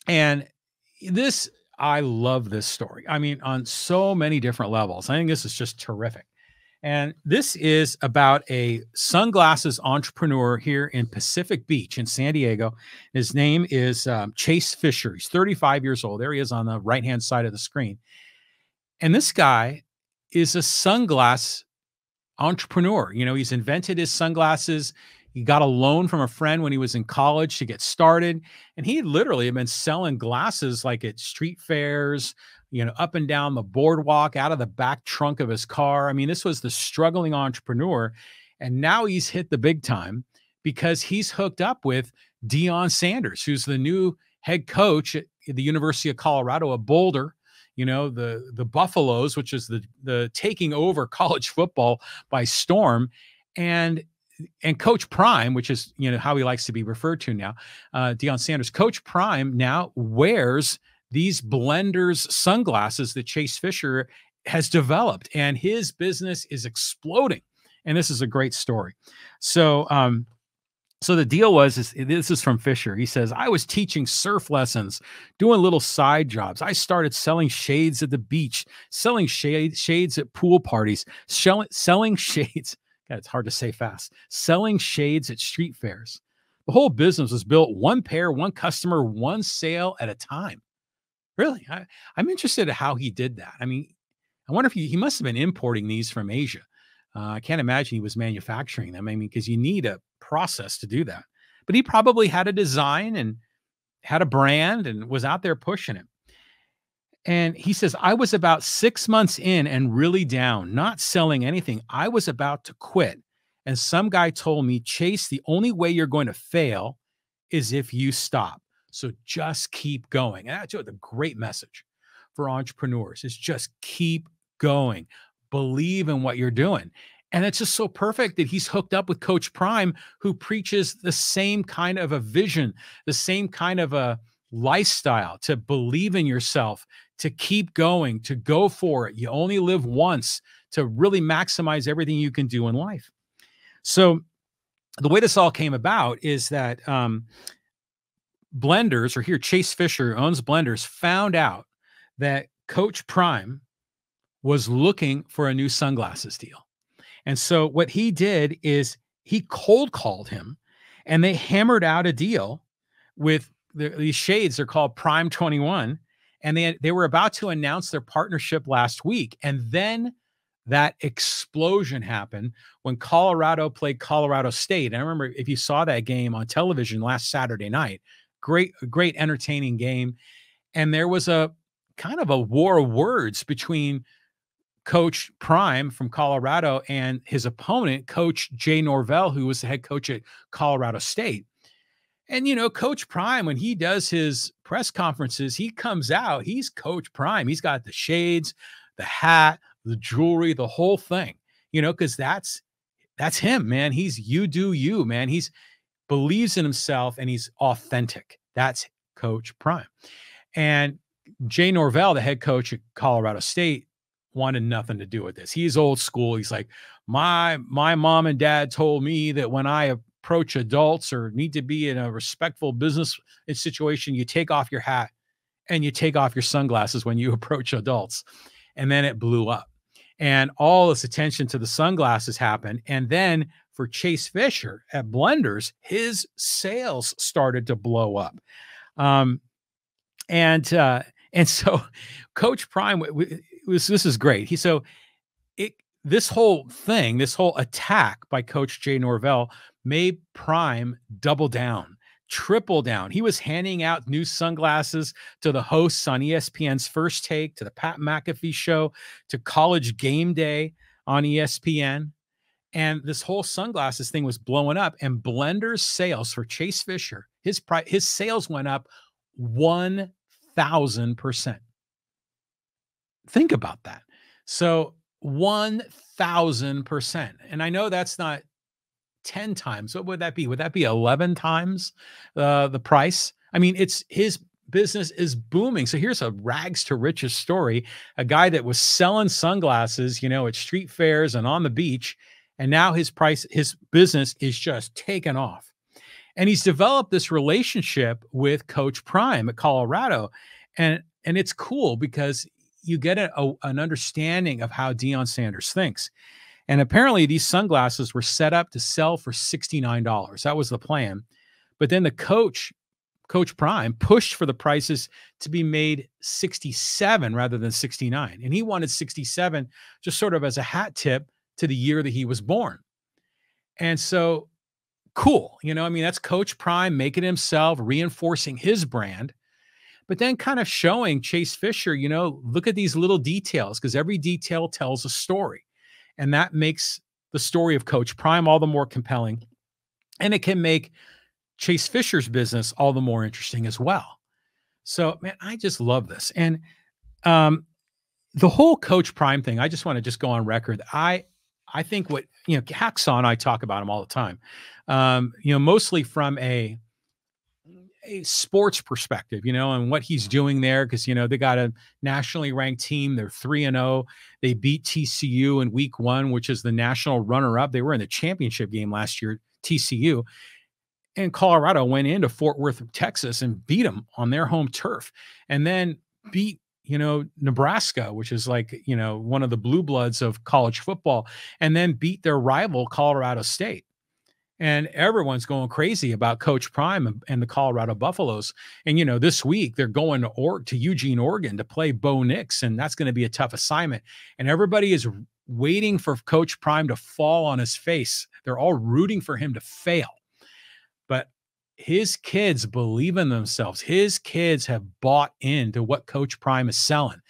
And this, I love this story. I mean, on so many different levels. I think this is just terrific. And this is about a sunglasses entrepreneur here in Pacific Beach in San Diego. His name is Chase Fisher. He's 35 years old. There he is on the right-hand side of the screen. And this guy is a sunglass entrepreneur. You know, he's invented his sunglasses. He got a loan from a friend when he was in college to get started. And he literally had been selling glasses like at street fairs, you know, up and down the boardwalk, out of the back trunk of his car. I mean, this was the struggling entrepreneur. And now he's hit the big time because he's hooked up with Deion Sanders, who's the new head coach at the University of Colorado at Boulder. You know, the Buffaloes, which is the taking over college football by storm. And Coach Prime, which is, you know, how he likes to be referred to now, Deion Sanders, Coach Prime now wears these Blenders sunglasses that Chase Fisher has developed, and his business is exploding. And this is a great story. So, so the deal was, this is from Fisher. He says, I was teaching surf lessons, doing little side jobs. I started selling shades at the beach, selling shades at pool parties, selling shades. God, it's hard to say fast. Selling shades at street fairs. The whole business was built one pair, one customer, one sale at a time. Really? I'm interested in how he did that. I mean, I wonder if he must have been importing these from Asia. I can't imagine he was manufacturing them. I mean, because you need a process to do that. But he probably had a design and had a brand and was out there pushing it. And he says, I was about 6 months in and really down, not selling anything. I was about to quit. And some guy told me, Chase, the only way you're going to fail is if you stop. So just keep going. And that's a great message for entrepreneurs, is just keep going. Believe in what you're doing. And it's just so perfect that he's hooked up with Coach Prime, who preaches the same kind of a vision, the same kind of a lifestyle, to believe in yourself, to keep going, to go for it. You only live once, to really maximize everything you can do in life. So the way this all came about is that Blenders, or here Chase Fisher owns Blenders, found out that Coach Prime was looking for a new sunglasses deal. And so what he did is he cold called him, and they hammered out a deal with these shades. They're called Prime 21. And they were about to announce their partnership last week. And then that explosion happened when Colorado played Colorado State. And I remember, if you saw that game on television last Saturday night, great entertaining game. And there was a kind of a war of words between Coach Prime from Colorado and his opponent, Coach Jay Norvell, who was the head coach at Colorado State. And, you know, Coach Prime, when he does his press conferences, he comes out, he's Coach Prime. He's got the shades, the hat, the jewelry, the whole thing, you know, because that's him, man. He's you do you, man. He's believes in himself and he's authentic. That's Coach Prime. And Jay Norvell, the head coach at Colorado State, wanted nothing to do with this. He's old school. He's like, my mom and dad told me that when I approach adults or need to be in a respectful business situation, you take off your hat and you take off your sunglasses when you approach adults. And then it blew up. And all this attention to the sunglasses happened. And then for Chase Fisher at Blenders, his sales started to blow up. And so Coach Prime, this is great. This whole thing, this whole attack by Coach Jay Norvell made Prime double down, triple down. He was handing out new sunglasses to the hosts on ESPN's First Take, to the Pat McAfee show, to College Game Day on ESPN. And this whole sunglasses thing was blowing up. And Blenders sales for Chase Fisher, his sales went up 1,000%. Think about that. So 1,000%. And I know that's not 10 times. What would that be? Would that be 11 times the price? I mean, his business is booming. So here's a rags to riches story. A guy that was selling sunglasses, you know, at street fairs and on the beach. And now his business is just taken off. And he's developed this relationship with Coach Prime at Colorado. And it's cool because you get an understanding of how Deion Sanders thinks. And apparently these sunglasses were set up to sell for $69. That was the plan. But then Coach Prime pushed for the prices to be made 67 rather than 69. And he wanted 67 just sort of as a hat tip to the year that he was born. And so cool. I mean, that's Coach Prime making himself, reinforcing his brand, but then kind of showing Chase Fisher, look at these little details, because every detail tells a story. And that makes the story of Coach Prime all the more compelling. And it can make Chase Fisher's business all the more interesting as well. So, man, I just love this. And the whole Coach Prime thing, I just want to just go on record. I think what, Hacksaw and I talk about him all the time, mostly from a sports perspective, and what he's doing there. Cause they got a nationally ranked team. They're 3-0. They beat TCU in week 1, which is the national runner up. They were in the championship game last year, TCU. And Colorado went into Fort Worth, Texas, and beat them on their home turf, and then beat, Nebraska, which is like, one of the blue bloods of college football, and then beat their rival, Colorado State. And everyone's going crazy about Coach Prime and the Colorado Buffaloes. And, this week they're going to Eugene, Oregon to play Bo Nix, and that's going to be a tough assignment. And everybody is waiting for Coach Prime to fall on his face. They're all rooting for him to fail. But his kids believe in themselves. His kids have bought into what Coach Prime is selling.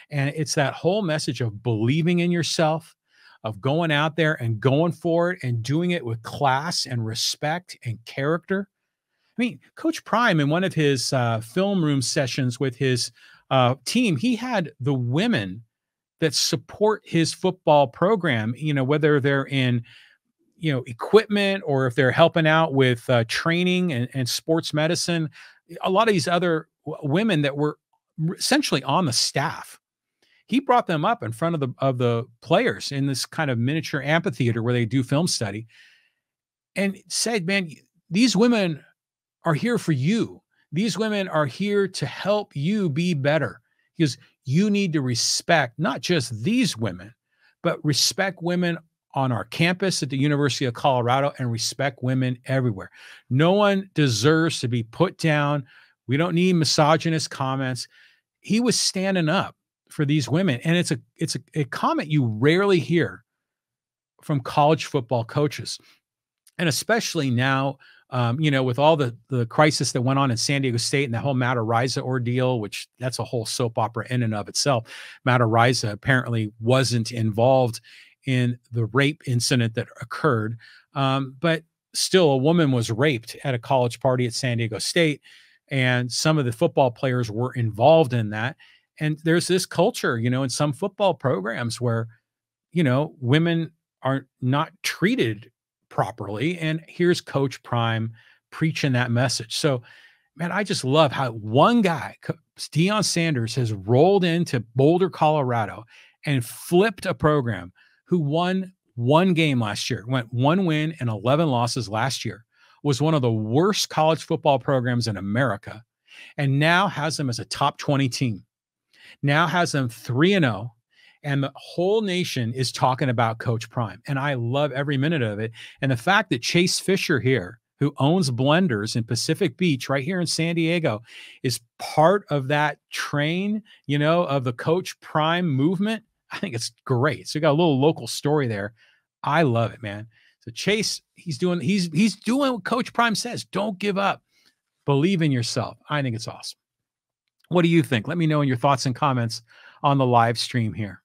And it's that whole message of believing in yourself, of going out there and going for it and doing it with class and respect and character. I mean, Coach Prime, in one of his film room sessions with his team, he had the women that support his football program, whether they're in equipment or if they're helping out with training and sports medicine, a lot of these other women that were essentially on the staff. He brought them up in front of the players in this kind of miniature amphitheater where they do film study, and said, man, these women are here for you. These women are here to help you be better, because you need to respect not just these women, but respect women on our campus at the University of Colorado and respect women everywhere. No one deserves to be put down. We don't need misogynist comments. He was standing up for these women. And it's a comment you rarely hear from college football coaches. And especially now, with all the crisis that went on in San Diego State and the whole Matt Araiza ordeal, which that's a whole soap opera in and of itself. Matt Araiza apparently wasn't involved in the rape incident that occurred. But still, a woman was raped at a college party at San Diego State, and some of the football players were involved in that. And there's this culture, in some football programs where, women are not treated properly. And here's Coach Prime preaching that message. So, man, I just love how one guy, Deion Sanders, has rolled into Boulder, Colorado, and flipped a program who won one game last year, went 1 win and 11 losses last year, was one of the worst college football programs in America, and now has them as a top 20 team. Now has them 3-0, and the whole nation is talking about Coach Prime. And I love every minute of it. And the fact that Chase Fisher here, who owns Blenders in Pacific Beach right here in San Diego, is part of that train, of the Coach Prime movement, I think it's great. So we got a little local story there. I love it, man. So Chase, he's doing what Coach Prime says. Don't give up. Believe in yourself. I think it's awesome. What do you think? Let me know in your thoughts and comments on the live stream here.